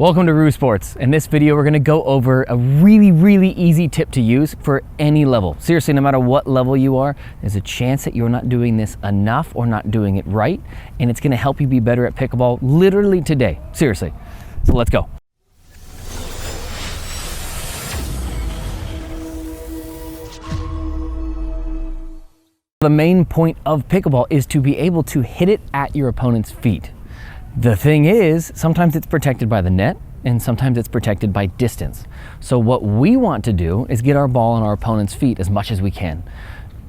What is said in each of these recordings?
Welcome to Roo Sports. In this video, we're gonna go over a really easy tip to use for any level. Seriously, no matter what level you are, there's a chance that you're not doing this enough or not doing it right, and it's gonna help you be better at pickleball literally today. Seriously. So let's go. The main point of pickleball is to be able to hit it at your opponent's feet. The thing is, sometimes it's protected by the net and sometimes it's protected by distance. So what we want to do is get our ball on our opponent's feet as much as we can,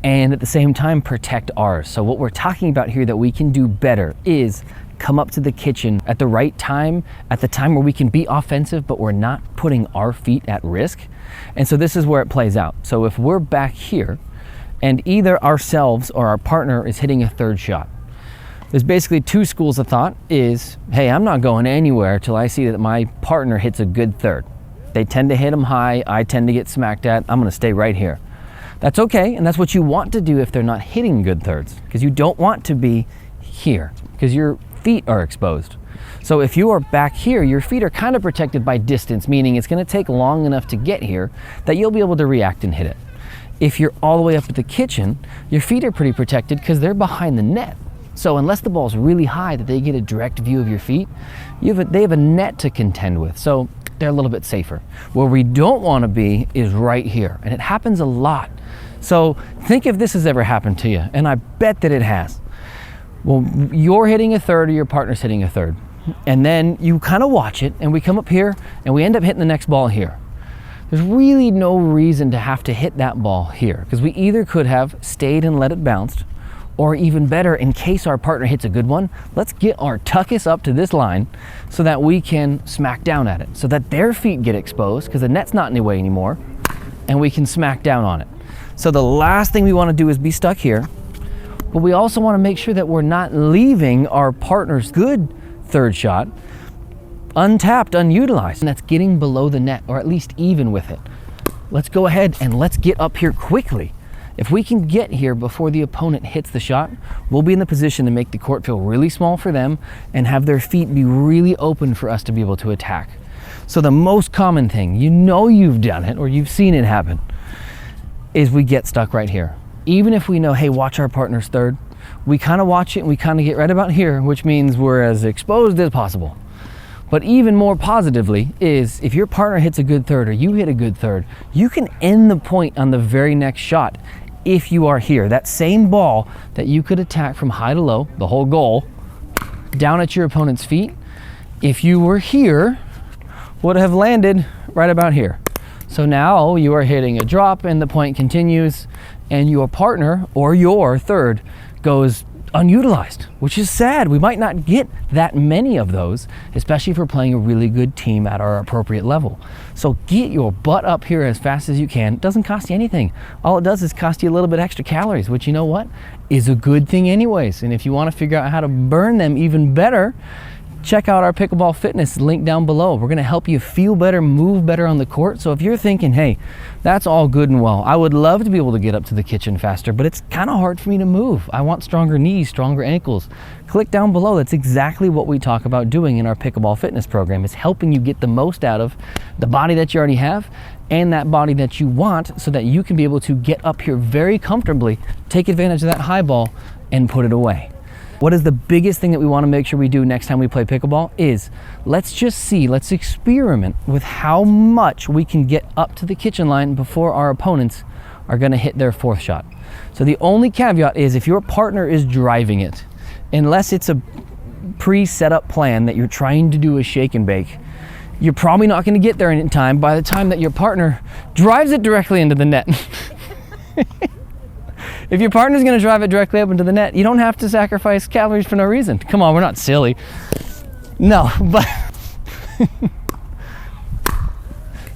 and at the same time protect ours. So what we're talking about here that we can do better is come up to the kitchen at the right time, at the time where we can be offensive but we're not putting our feet at risk. And so this is where it plays out. So if we're back here and either ourselves or our partner is hitting a third shot, there's basically two schools of thought is, hey, I'm not going anywhere till I see that my partner hits a good third. They tend to hit them high, I tend to get smacked at, I'm gonna stay right here. That's okay, and that's what you want to do if they're not hitting good thirds, because you don't want to be here, because your feet are exposed. So if you are back here, your feet are kind of protected by distance, meaning it's gonna take long enough to get here that you'll be able to react and hit it. If you're all the way up at the kitchen, your feet are pretty protected because they're behind the net. So unless the ball's really high that they get a direct view of your feet, they have a net to contend with. So they're a little bit safer. Where we don't want to be is right here. And it happens a lot. So think if this has ever happened to you, and I bet that it has. Well, you're hitting a third or your partner's hitting a third. And then you kind of watch it and we come up here and we end up hitting the next ball here. There's really no reason to have to hit that ball here, because we either could have stayed and let it bounce, or even better, in case our partner hits a good one, let's get our tuchus up to this line so that we can smack down at it, so that their feet get exposed because the net's not in the way anymore, and we can smack down on it. So the last thing we want to do is be stuck here, but we also want to make sure that we're not leaving our partner's good third shot untapped, unutilized, and that's getting below the net, or at least even with it. Let's go ahead and let's get up here quickly. If we can get here before the opponent hits the shot, we'll be in the position to make the court feel really small for them and have their feet be really open for us to be able to attack. So the most common thing, you know you've done it or you've seen it happen, is we get stuck right here. Even if we know, hey, watch our partner's third, we kind of watch it and we kind of get right about here, which means we're as exposed as possible. But even more positively is if your partner hits a good third or you hit a good third, you can end the point on the very next shot if you are here. That same ball that you could attack from high to low, the whole goal, down at your opponent's feet, if you were here, would have landed right about here. So now you are hitting a drop and the point continues and your partner or your third goes unutilized, which is sad. We might not get that many of those, especially if we're playing a really good team at our appropriate level. So get your butt up here as fast as you can. It doesn't cost you anything. All it does is cost you a little bit extra calories, which, you know what, is a good thing anyways. And if you want to figure out how to burn them even better, check out our Pickleball Fitness link down below. We're going to help you feel better, move better on the court. So if you're thinking, hey, that's all good and well, I would love to be able to get up to the kitchen faster, but it's kind of hard for me to move. I want stronger knees, stronger ankles. Click down below. That's exactly what we talk about doing in our Pickleball Fitness program, is helping you get the most out of the body that you already have and that body that you want, so that you can be able to get up here very comfortably, take advantage of that high ball and put it away. What is the biggest thing that we want to make sure we do next time we play pickleball is let's experiment with how much we can get up to the kitchen line before our opponents are going to hit their fourth shot. So the only caveat is if your partner is driving it, unless it's a pre-set up plan that you're trying to do a shake and bake, you're probably not going to get there in time by the time that your partner drives it directly into the net. If your partner's going to drive it directly up into the net, you don't have to sacrifice calories for no reason. Come on, we're not silly. No, but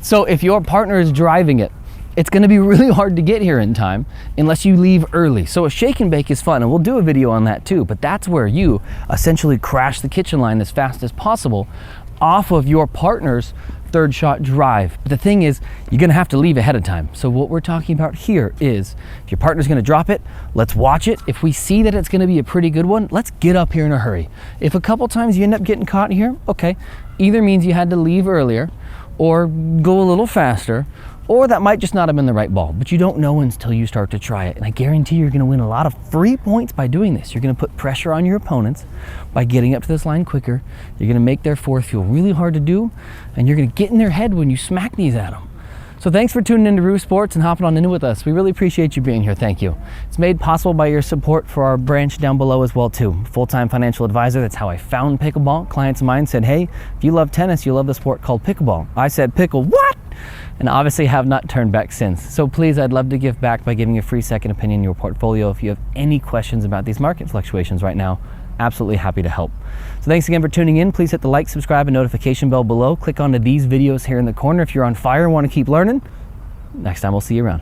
so if your partner is driving it, it's going to be really hard to get here in time unless you leave early. So a shake and bake is fun, and we'll do a video on that too, but that's where you essentially crash the kitchen line as fast as possible off of your partner's third shot drive. But the thing is, you're gonna have to leave ahead of time. So what we're talking about here is, if your partner's gonna drop it, let's watch it. If we see that it's gonna be a pretty good one, let's get up here in a hurry. If a couple times you end up getting caught here, okay, either means you had to leave earlier or go a little faster, or that might just not have been the right ball, but you don't know until you start to try it. And I guarantee you're gonna win a lot of free points by doing this. You're gonna put pressure on your opponents by getting up to this line quicker. You're gonna make their fourth feel really hard to do, and you're gonna get in their head when you smack these at them. So thanks for tuning into Roo Sports and hopping on in with us. We really appreciate you being here. Thank you. It's made possible by your support for our branch down below as well too. Full-time financial advisor. That's how I found pickleball. Clients of mine said, hey, if you love tennis, you love the sport called pickleball. I said, pickle what? And obviously have not turned back since. So please, I'd love to give back by giving a free second opinion in your portfolio. If you have any questions about these market fluctuations right now, absolutely happy to help. So thanks again for tuning in. Please hit the like, subscribe, and notification bell below. Click onto these videos here in the corner if you're on fire and want to keep learning. Next time we'll see you around.